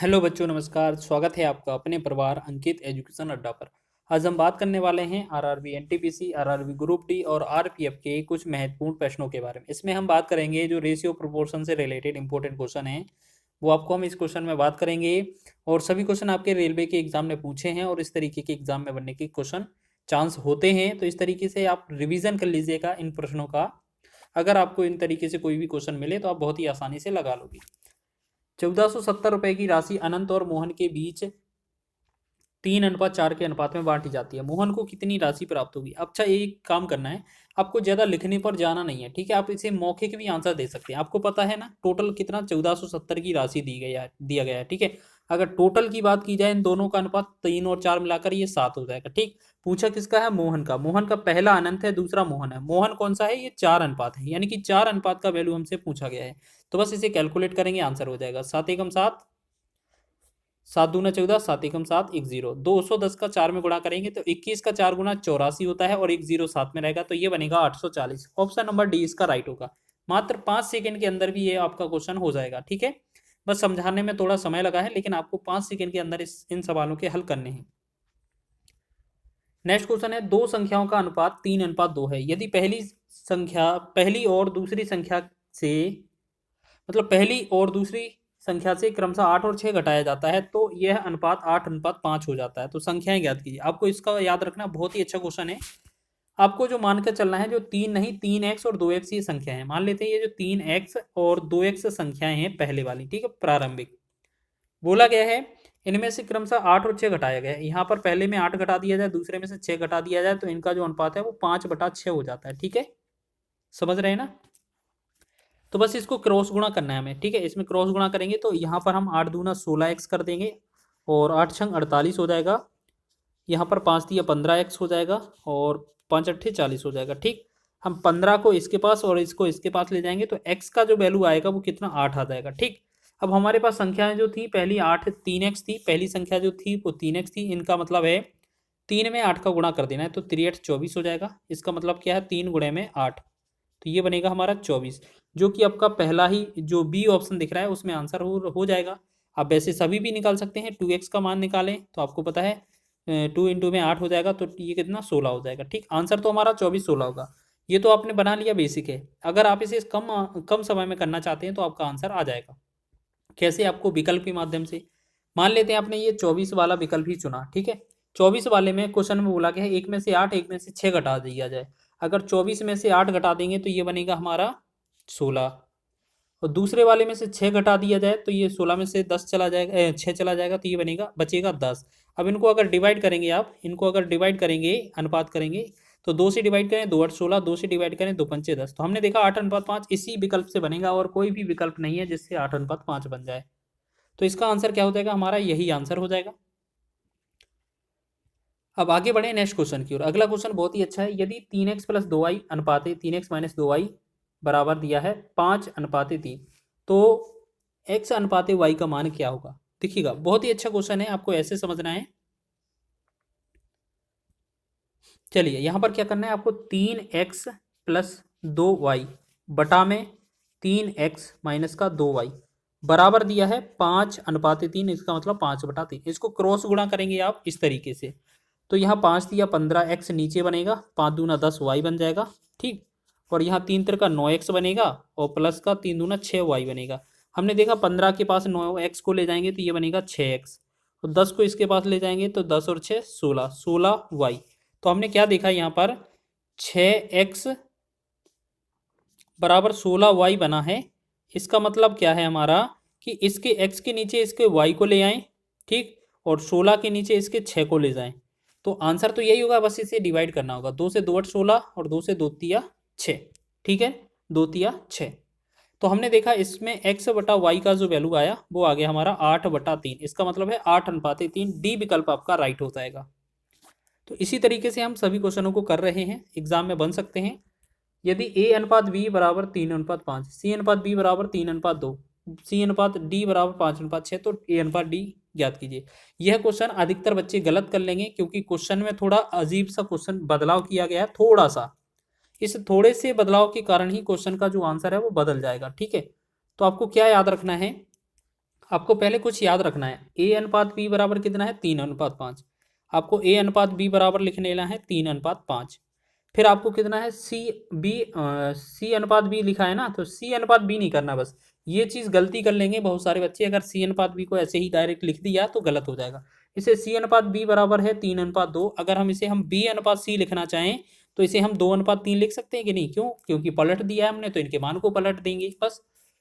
Hello बच्चों, नमस्कार। स्वागत है आपका अपने परिवार अंकित एजुकेशन अड्डा पर। आज हम बात करने वाले हैं RRB NTPC, RRB group D और आरपीएफ के कुछ महत्वपूर्ण प्रश्नों के बारे में। इसमें हम बात करेंगे जो रेशियो प्रोपोर्शन से रिलेटेड इंपॉर्टेंट क्वेश्चन हैं, वो आपको हम इस क्वेश्चन में बात करेंगे। और सभी क्वेश्चन आपके रेलवे के एग्जाम में पूछे हैं और इस तरीके के एग्जाम में बनने के क्वेश्चन चांस होते हैं, तो इस तरीके से आप रिविजन कर लीजिएगा इन प्रश्नों का। अगर आपको इन तरीके से कोई भी क्वेश्चन मिले तो आप बहुत ही आसानी से लगा लोगे। 1470 रुपए की राशि अनंत और मोहन के बीच 3:4 के अनुपात में बांटी जाती है। मोहन को कितनी राशि प्राप्त होगी? अच्छा, एक काम करना है, आपको ज्यादा लिखने पर जाना नहीं है, ठीक है। आप इसे मौखिक भी आंसर दे सकते हैं। आपको पता है ना टोटल कितना 1470 की राशि दिया गया है, ठीक है। अगर टोटल की बात की जाए इन दोनों का अनुपात 3 और 4 मिलाकर ये 7 हो जाएगा, ठीक। पूछा किसका है? मोहन का। मोहन का पहला अनंत है, दूसरा मोहन है। मोहन कौन सा है? ये 4 अनुपात है, यानी कि 4 अनुपात का वैल्यू हमसे पूछा गया है। तो बस इसे कैलकुलेट करेंगे, आंसर हो जाएगा 7 एकम 7, 7 दूना 14, 7 एकम 7, 1 जीरो। 210 का 4 में गुणा करेंगे तो 21 का 4 गुना 84 होता है और 1 जीरो साथ में रहेगा, तो ये बनेगा 840। ऑप्शन नंबर डी इसका राइट होगा। मात्र 5 सेकंड के अंदर भी ये आपका क्वेश्चन हो जाएगा, ठीक है। बस समझाने में थोड़ा समय लगा है, लेकिन आपको 5 सेकंड के अंदर इन सवालों के हल करने हैं। नेक्स्ट क्वेश्चन है, दो संख्याओं का अनुपात 3:2 है। यदि पहली और दूसरी संख्या से मतलब पहली और दूसरी संख्या से क्रमशः 8 और 6 घटाया जाता है तो यह अनुपात 8:5 हो जाता है। तो संख्याएं ज्ञात कीजिए। आपको इसका याद रखना, बहुत ही अच्छा क्वेश्चन है। आपको जो मान कर चलना है, जो 3 नहीं 3x और 2x ये संख्या है। मान लेते हैं ये जो 3x और 2x संख्याएं हैं पहले वाली, ठीक है, प्रारंभिक। बोला गया है इनमें से क्रमशः 8 और 6 घटाया गया है। यहाँ पर पहले में 8 घटा दिया जाए, दूसरे में से 6 घटा दिया जाए, तो इनका जो अनुपात है वो 5/6 हो जाता है, ठीक है। समझ रहे हैं ना? तो बस इसको क्रॉस गुणा करना है हमें, ठीक है। इसमें क्रॉस गुणा करेंगे तो यहाँ पर हम 8 दूना 16x कर देंगे और 8 छंग 48 हो जाएगा। यहाँ पर 5 दिया 15x हो जाएगा और 5 अट्ठे 40 हो जाएगा, ठीक। हम 15 को इसके पास और इसको इसके पास ले जाएंगे तो x का जो वैल्यू आएगा वो कितना? 8 आ जाएगा, ठीक। अब हमारे पास संख्याएं जो थी पहली 8 3x थी, पहली संख्या जो थी वो 3x थी। इनका मतलब है 3 में 8 का गुणा कर देना है, तो 3 24 हो जाएगा। इसका मतलब क्या है? 3 गुणे में 8, तो ये बनेगा हमारा 24, जो कि आपका पहला ही जो बी ऑप्शन दिख रहा है उसमें आंसर हो जाएगा। आप वैसे सभी भी निकाल सकते हैं। 2x का मान निकालें तो आपको पता है 2 इंटू में 8 हो जाएगा, तो ये कितना? 16 हो जाएगा, ठीक। आंसर तो हमारा 24 16 होगा। ये तो आपने बना लिया, बेसिक है। अगर आप इसे कम कम समय में करना चाहते हैं तो आपका आंसर आ जाएगा। कैसे? आपको विकल्प के माध्यम से। मान लेते हैं आपने ये 24 वाला विकल्प ही चुना, ठीक है। 24 वाले में क्वेश्चन में बोला गया है एक में से 8 एक में से 6 घटा दिया जाए। अगर 24 में से 8 घटा देंगे तो ये बनेगा हमारा 16, और दूसरे वाले में से 6 घटा दिया जाए तो ये 16 में से 10 चला जाएगा, 6 चला जाएगा, तो ये बनेगा बचेगा 10। अब इनको अगर डिवाइड करेंगे, आप इनको अगर डिवाइड करेंगे, अनुपात करेंगे, तो 2 से डिवाइड करें 2 8 16, 2 से डिवाइड करें 2 पंचे 10। तो हमने देखा 8:5 इसी विकल्प से बनेगा, और कोई भी विकल्प नहीं है जिससे 8:5 बन जाए। तो इसका आंसर क्या हो जाएगा? हमारा यही आंसर हो जाएगा। अब आगे बढ़े नेक्स्ट क्वेश्चन की ओर। अगला क्वेश्चन बहुत ही अच्छा है। यदि 3x प्लस 2y अनुपात 3x माइनस 2y बराबर दिया है 5:3, तो x अनुपात y का मान क्या होगा? देखिएगा, बहुत ही अच्छा क्वेश्चन है, आपको ऐसे समझना है। चलिए यहाँ पर क्या करना है आपको? 3x प्लस 2y बटा में 3x माइनस का 2y बराबर दिया है 5:3। इसका मतलब 5/3। इसको क्रॉस गुणा करेंगे आप इस तरीके से, तो यहाँ 5 दिया 15x नीचे बनेगा, 5 दूना 10y बन जाएगा, ठीक। और यहाँ 3 तिरका 9x बनेगा और प्लस का 3 दूना 6y बनेगा। हमने देखा 15 के पास 9x को ले जाएंगे तो ये बनेगा 6x, और 10 को इसके पास ले जाएंगे तो 10 और 6 16, 16y। तो हमने क्या देखा यहाँ पर? 6x बराबर 16y बना है। इसका मतलब क्या है हमारा? कि इसके x के नीचे इसके y को ले आएं, ठीक, और 16 के नीचे इसके 6 को ले जाएं। तो आंसर तो यही होगा, बस इसे डिवाइड करना होगा। 2 से 2 8 16 और 2 से 2 तिया 6, ठीक है, 2 तिया 6। तो हमने देखा इसमें x बटा y का जो वैल्यू आया वो आ गया हमारा 8/3। इसका मतलब है 8:3। डी विकल्प आपका राइट हो जाएगा। तो इसी तरीके से हम सभी क्वेश्चनों को कर रहे हैं, एग्जाम में बन सकते हैं। यदि a अनुपात b बराबर 3:5, c अनुपात b बराबर 3:2, c अनुपात d बराबर 5:6, तो a अनुपात d ज्ञात कीजिए। यह क्वेश्चन अधिकतर बच्चे गलत कर लेंगे, क्योंकि क्वेश्चन में थोड़ा अजीब सा क्वेश्चन बदलाव किया गया है, थोड़ा सा। इस थोड़े से बदलाव के कारण ही क्वेश्चन का जो आंसर है वो बदल जाएगा, ठीक है। तो आपको क्या याद रखना है? आपको पहले कुछ याद रखना है। ए अनुपात बी बराबर कितना है? 3:5। आपको ए अनुपात बी बराबर लिख लेना है 3:5। फिर आपको कितना है? सी अनुपात बी लिखा है ना, तो सी अनुपात बी नहीं करना। बस ये चीज़ गलती कर लेंगे बहुत सारे बच्चे, अगर सी अनुपात बी को ऐसे ही डायरेक्ट लिख दिया तो गलत हो जाएगा। इसे सी अनुपात बी बराबर है 3:2। अगर हम इसे बी अनुपात सी लिखना चाहें तो इसे हम 2:3 लिख सकते हैं कि नहीं? क्यों? क्योंकि पलट दिया है हमने, तो इनके मान को पलट देंगे बस।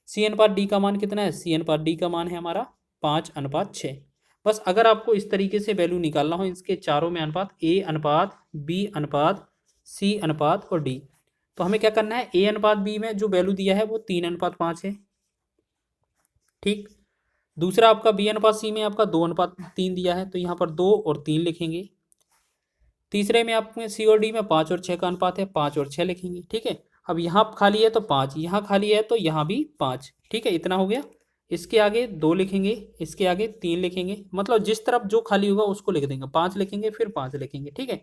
सी अनुपात डी का मान कितना है? सी अनुपात डी का मान है हमारा 5:6। बस अगर आपको इस तरीके से वैल्यू निकालना हो इसके चारों में अनुपात, ए अनुपात बी अनुपात सी अनुपात और डी, तो हमें क्या करना है? ए अनुपात बी में जो वैल्यू दिया है वो 3:5 है, ठीक। दूसरा आपका बी अनुपात सी में आपका 2:3 दिया है, तो यहाँ पर 2 और 3 लिखेंगे। तीसरे में आपके सी और डी में 5 और 6 का अनुपात है, 5 और 6 लिखेंगे, ठीक है। अब यहाँ खाली है तो 5, यहाँ खाली है तो यहाँ भी 5, ठीक है। इतना हो गया। इसके आगे 2 लिखेंगे, इसके आगे 3 लिखेंगे, मतलब जिस तरफ जो खाली होगा उसको लिख देंगे। 5 लिखेंगे, फिर 5 लिखेंगे, ठीक है।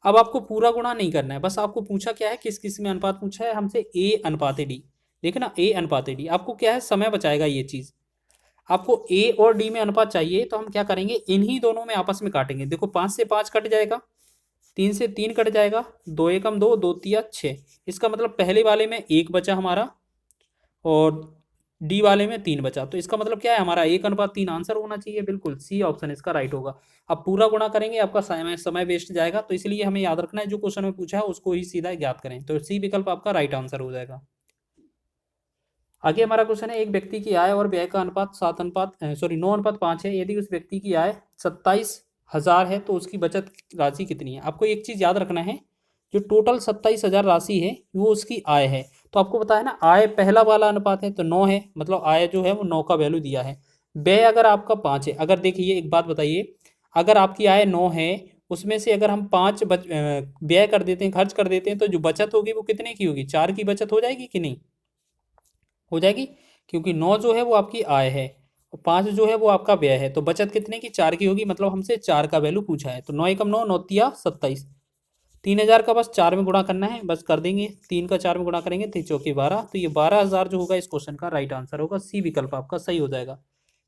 अब आपको पूरा गुणा नहीं करना है, बस आपको पूछा क्या है? किस किस में अनुपात पूछा है हमसे? ए अनुपात डी। देखना, ए अनुपात डी। आपको क्या है? समय बचाएगा ये चीज़। आपको ए और डी में अनुपात चाहिए तो हम क्या करेंगे? इन्हीं दोनों में आपस में काटेंगे। देखो 5 से 5 कट जाएगा, 3 से 3 कट जाएगा, 2 एकम 2, 2 तिया 6। इसका मतलब पहले वाले में 1 बचा हमारा और डी वाले में 3 बचा। तो इसका मतलब क्या है? हमारा 1:3 आंसर होना चाहिए। बिल्कुल सी ऑप्शन इसका राइट होगा। अब पूरा गुणा करेंगे, आपका समय वेस्ट जाएगा, तो इसलिए हमें याद रखना है जो क्वेश्चन में पूछा है उसको ही सीधा ज्ञात करें। तो सी विकल्प आपका राइट आंसर हो जाएगा। आगे हमारा क्वेश्चन है, एक व्यक्ति की आय और व्यय का अनुपात 9:5 है। यदि उस व्यक्ति की आय 27,000 है तो उसकी बचत राशि कितनी है? आपको एक चीज़ याद रखना है, जो टोटल 27,000 राशि है वो उसकी आय है। तो आपको पता है ना, आय पहला वाला अनुपात है तो 9 है, मतलब आय जो है वो 9 का वैल्यू दिया है। व्यय अगर आपका 5 है, अगर देखिए एक बात बताइए, अगर आपकी आय 9 है, उसमें से अगर हम 5 व्यय कर देते हैं, खर्च कर देते हैं, तो जो बचत होगी वो कितने की होगी? 4 की बचत हो जाएगी कि नहीं? हो जाएगी, क्योंकि 9 जो है वो आपकी आय है और 5 जो है वो आपका व्यय है। तो बचत कितने की? 4 की होगी, मतलब हमसे 4 का वैल्यू पूछा है। तो 9 एकम 9, 9 तिया 27। 3,000 का बस 4 में गुणा करना है, बस कर देंगे। 3 का 4 में गुणा करेंगे, 3 चौके 12, तो ये 12,000 जो होगा इस क्वेश्चन का राइट आंसर होगा। सी विकल्प आपका सही हो जाएगा,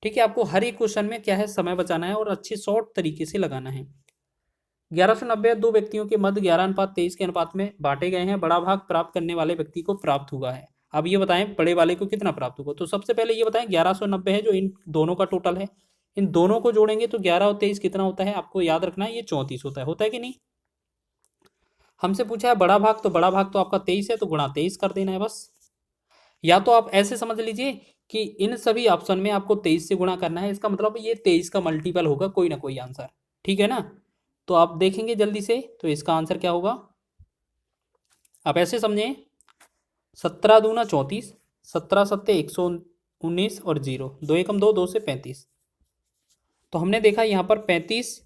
ठीक है। आपको हर एक क्वेश्चन में क्या है? समय बचाना है और अच्छे शॉर्ट तरीके से लगाना है। 1190 दो व्यक्तियों के मध्य 11:23 के अनुपात में बांटे गए हैं। बड़ा भाग प्राप्त करने वाले व्यक्ति को प्राप्त हुआ है। अब ये बताएं बड़े वाले को कितना प्राप्त होगा? तो सबसे पहले ये बताएं 1190 है जो इन दोनों का टोटल है, इन दोनों को जोड़ेंगे तो 11 और 23 कितना होता है? आपको याद रखना है, ये 34 होता है कि नहीं? हमसे पूछा है बड़ा भाग, तो बड़ा भाग तो आपका 23 है, तो गुणा 23 कर देना है बस। या तो आप ऐसे समझ लीजिए कि इन सभी ऑप्शन में आपको 23 से गुणा करना है, इसका मतलब ये 23 का मल्टीपल होगा कोई ना कोई आंसर, ठीक है ना। तो आप देखेंगे जल्दी से, तो इसका आंसर क्या होगा? आप ऐसे समझें, 17 दूना 34, 17 सत्ते 119 और 0, 2 एकम 2, 2 से 35। तो हमने देखा यहाँ पर 35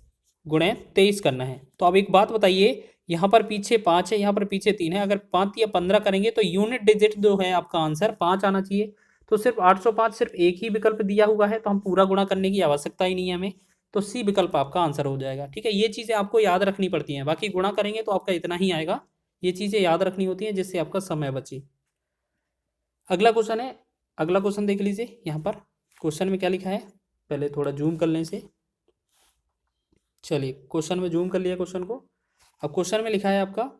गुणे 23 करना है। तो अब एक बात बताइए, यहाँ पर पीछे 5 है, यहाँ पर पीछे 3 है, अगर 5 या 15 करेंगे तो यूनिट डिजिट जो है आपका आंसर 5 आना चाहिए। तो सिर्फ 805 सिर्फ एक ही विकल्प दिया हुआ है, तो हम पूरा गुणा करने की आवश्यकता ही नहीं है हमें। तो सी विकल्प आपका आंसर हो जाएगा, ठीक है। ये चीज़ें आपको याद रखनी पड़ती हैं, बाकी गुणा करेंगे तो आपका इतना ही आएगा। ये चीज़ें याद रखनी होती हैं जिससे आपका समय बचे। अगला क्वेश्चन है, अगला क्वेश्चन देख लीजिए। यहाँ पर क्वेश्चन में क्या लिखा है, पहले थोड़ा जूम कर लें इसे। चलिए क्वेश्चन में जूम कर लिया क्वेश्चन को। अब क्वेश्चन में लिखा है आपका,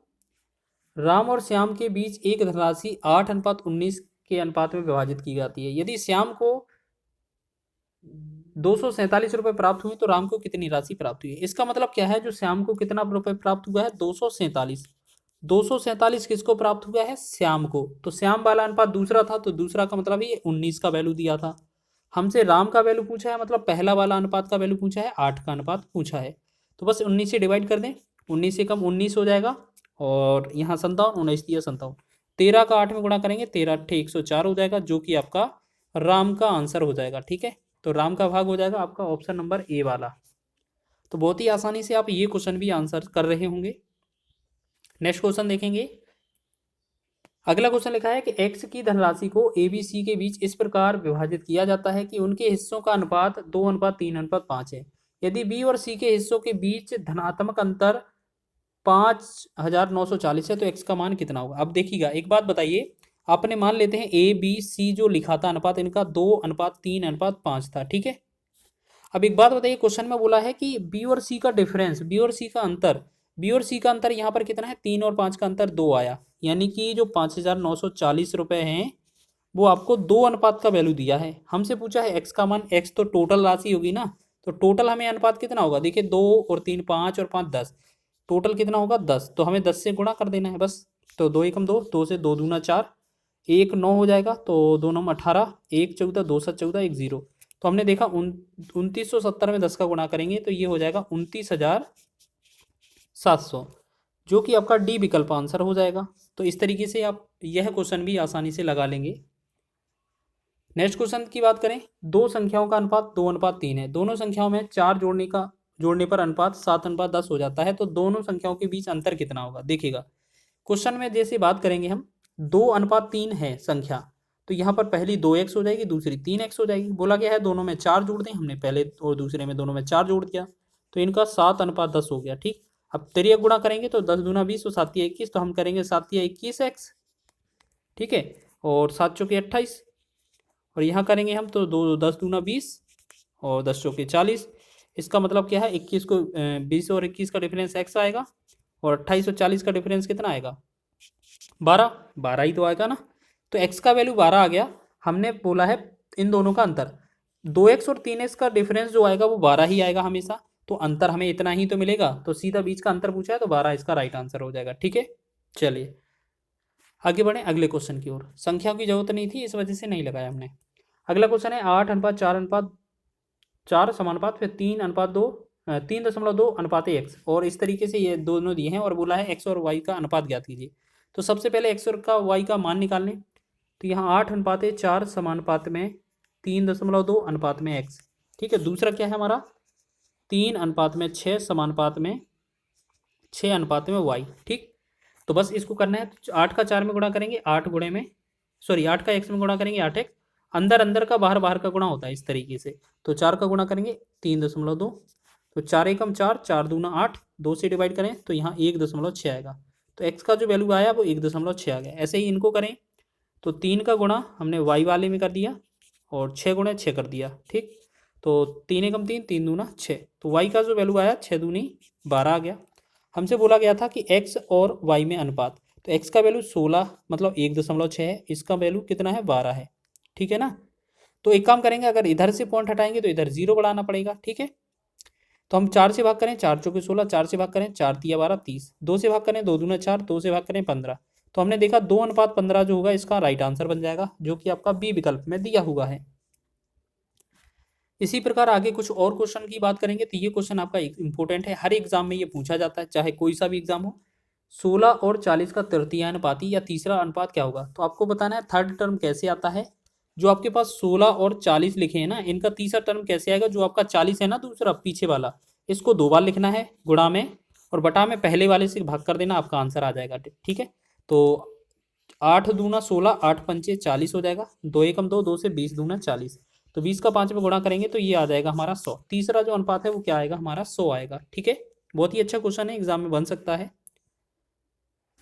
राम और श्याम के बीच एक धनराशि 8:19 के अनुपात में विभाजित की जाती है। यदि श्याम को 247 रुपये प्राप्त हुए तो राम को कितनी राशि प्राप्त हुई है? इसका मतलब क्या है, जो श्याम को कितना रुपये प्राप्त हुआ है? 247। 247 किसको प्राप्त हुआ है? श्याम को। तो श्याम वाला अनुपात दूसरा था, तो दूसरा का मतलब ये 19 का वैल्यू दिया था। हमसे राम का वैल्यू पूछा है, मतलब पहला वाला अनुपात का वैल्यू पूछा है, 8 का अनुपात पूछा है। तो बस 19 से डिवाइड कर दें, 19 से कम 19 हो जाएगा, और यहाँ 57, 19 दिया 57, 13 का 8 में गुणा करेंगे, 13 अट्ठे 104 हो जाएगा, जो कि आपका राम का आंसर हो जाएगा, ठीक है। तो राम का भाग हो जाएगा आपका ऑप्शन नंबर ए वाला। तो बहुत ही आसानी से आप ये क्वेश्चन भी आंसर कर रहे होंगे। नेक्स्ट क्वेश्चन देखेंगे। अगला क्वेश्चन लिखा है कि एक्स की धनराशि को ए बी सी के बीच इस प्रकार विभाजित किया जाता है कि उनके हिस्सों का अनुपात 2:3:5 है। यदि बी और सी के हिस्सों के बीच धनात्मक अंतर 5,940 है तो एक्स का मान कितना होगा? अब देखिएगा एक बात बताइए, आपने मान लेते हैं ए बी सी जो लिखा था अनुपात, इनका 2:3:5 था, ठीक है। अब एक बात बताइए, क्वेश्चन में बोला है कि बी और सी का डिफरेंस, बी और सी का अंतर, बी और सी का अंतर यहाँ पर कितना है, 3 और 5 का अंतर 2 आया, यानी कि जो 5,940 रुपये हैं वो आपको 2 अनुपात का वैल्यू दिया है। हमसे पूछा है एक्स का मान, एक्स तो टोटल राशि होगी ना, तो टोटल हमें अनुपात कितना होगा, देखिए 2 और 3 5 और 5 10, टोटल कितना होगा 10, तो हमें 10 से गुणा कर देना है बस। तो 2 एकम 2, 2 से 2 दूना 4, 1 9 हो जाएगा, तो 2 9 18, 1 14, 2 7 14, 1 0। तो हमने देखा 2970 में 10 का गुणा करेंगे तो ये हो जाएगा 29,700, जो कि आपका डी विकल्प आंसर हो जाएगा। तो इस तरीके से आप यह क्वेश्चन भी आसानी से लगा लेंगे। नेक्स्ट क्वेश्चन की बात करें, दो संख्याओं का अनुपात 2:3 है, दोनों संख्याओं में 4 जोड़ने पर अनुपात 7:10 हो जाता है, तो दोनों संख्याओं के बीच अंतर कितना होगा। देखिएगा क्वेश्चन में जैसे बात करेंगे हम, 2:3 है संख्या, तो यहाँ पर पहली 2x हो जाएगी, दूसरी 3x हो जाएगी। बोला गया है दोनों में 4 जोड़ दें, हमने पहले और दूसरे में दोनों में 4 जोड़ दिया, तो इनका 7:10 हो गया, ठीक। अब तिरिया गुणा करेंगे तो 10 दूना 20 और 7 तिया 21, तो हम करेंगे 7 तिया 21x, ठीक है, और 7 चौके 28, और यहाँ करेंगे हम तो 10 दूना 20 और 10 चौके 40। इसका मतलब क्या है, 21 को 20 और 21 का डिफरेंस x आएगा, और 28 और 40 का डिफरेंस कितना आएगा, 12, 12 ही तो आएगा ना। तो x का वैल्यू 12 आ गया। हमने बोला है इन दोनों का अंतर, 2x और 3x का डिफरेंस जो आएगा वो 12 ही आएगा हमेशा, तो अंतर हमें इतना ही तो मिलेगा, तो सीधा बीच का अंतर पूछा है तो 12 इसका राइट आंसर हो जाएगा, ठीक है। चलिए आगे बढ़ें अगले क्वेश्चन की ओर। संख्या की जरूरत नहीं थी, इस वजह से नहीं लगाया हमने। अगला क्वेश्चन है 8:4:4 समानुपात, फिर 3:2:1, और इस तरीके से ये दोनों दिए हैं और बोला है एक्स और वाई का अनुपात ज्ञात कीजिए। तो सबसे पहले एक्स और का वाई का मान निकाल लें। तो यहाँ 8:4 समानुपात में 3.2 अनुपात में एक्स, ठीक है। दूसरा क्या है हमारा, 3:6 समानुपात में 6 अनुपात में वाई, ठीक। तो बस इसको करना है, 8 का 4 में गुणा करेंगे 8 गुणे में, सॉरी 8 का x में गुणा करेंगे 8x, अंदर अंदर का बाहर बाहर का गुणा होता है इस तरीके से। तो 4 का गुणा करेंगे 3.2, तो 4 एकम 4, 4 दूना 8, 2 से डिवाइड करें तो यहाँ 1.6 आएगा, तो x का जो वैल्यू आया वो 1.6 आ गया। ऐसे ही इनको करें तो 3 का गुणा हमने y वाले में कर दिया और 6 गुणे 6 कर दिया, ठीक। तो 3 एकम 3, 3 दूना 6, तो y का जो वैल्यू आया 6 दूनी 12 आ गया। हमसे बोला गया था कि x और y में अनुपात, तो x का वैल्यू 16 मतलब 1.6 है, इसका वैल्यू कितना है 12 है, ठीक है ना। तो एक काम करेंगे, अगर इधर से पॉइंट हटाएंगे तो इधर 0 बढ़ाना पड़ेगा, ठीक है। तो हम 4 से भाग करें, 4 चौके 16, 4 से भाग करें 4 तिया 12 30, 2 से भाग करें 2 दूना 4, 2 से भाग करें 15, तो हमने देखा 2:15 जो होगा इसका राइट आंसर बन जाएगा, जो कि आपका बी विकल्प में दिया हुआ है। इसी प्रकार आगे कुछ और क्वेश्चन की बात करेंगे, तो ये क्वेश्चन आपका इंपॉर्टेंट है, हर एग्जाम में ये पूछा जाता है, चाहे कोई सा भी एग्जाम हो। 16 और 40 का तृतीयानुपाती या तीसरा अनुपात क्या होगा, तो आपको बताना है थर्ड टर्म कैसे आता है। जो आपके पास 16 और 40 लिखे हैं ना, इनका तीसरा टर्म कैसे आएगा, जो आपका 40 है ना दूसरा पीछे वाला, इसको 2 बार लिखना है गुणा में, और बटा में पहले वाले से भाग कर देना, आपका आंसर आ जाएगा, ठीक है। तो 8 दूना 16, 8 पंचे 40 हो जाएगा, 2 एकम 2, 2 से 20 दूना 40, तो 20 का 5 में गुणा करेंगे तो ये आ जाएगा हमारा 100। तीसरा जो अनुपात है वो क्या आएगा हमारा 100 आएगा, ठीक है। बहुत ही अच्छा क्वेश्चन है, एग्जाम में बन सकता है।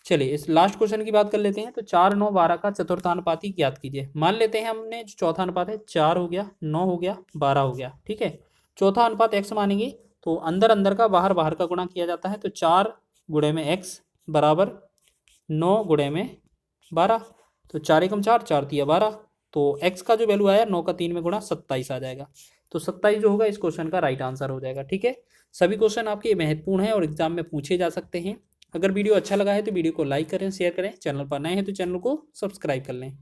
चलिए इस लास्ट क्वेश्चन की बात कर लेते हैं। तो 4 9 12 का चतुर्थानुपाती ज्ञात कीजिए। मान लेते हैं हमने जो चौथा अनुपात है 4 हो गया, 9 हो गया, 12 हो गया, ठीक है। चौथा अनुपात x मानेंगे, तो अंदर अंदर का बाहर बाहर का गुणा किया जाता है, तो 4 गुणे में x बराबर 9 गुणे में 12, तो 4 एकम 4, 4 तिया 12, तो x का जो वैल्यू आया 9 का 3 में गुणा 27 आ जाएगा, तो 27 जो होगा इस क्वेश्चन का राइट आंसर हो जाएगा, ठीक है। सभी क्वेश्चन आपके महत्वपूर्ण हैं और एग्जाम में पूछे जा सकते हैं। अगर वीडियो अच्छा लगा है तो वीडियो को लाइक करें, शेयर करें, चैनल पर नए हैं तो चैनल को सब्सक्राइब कर लें।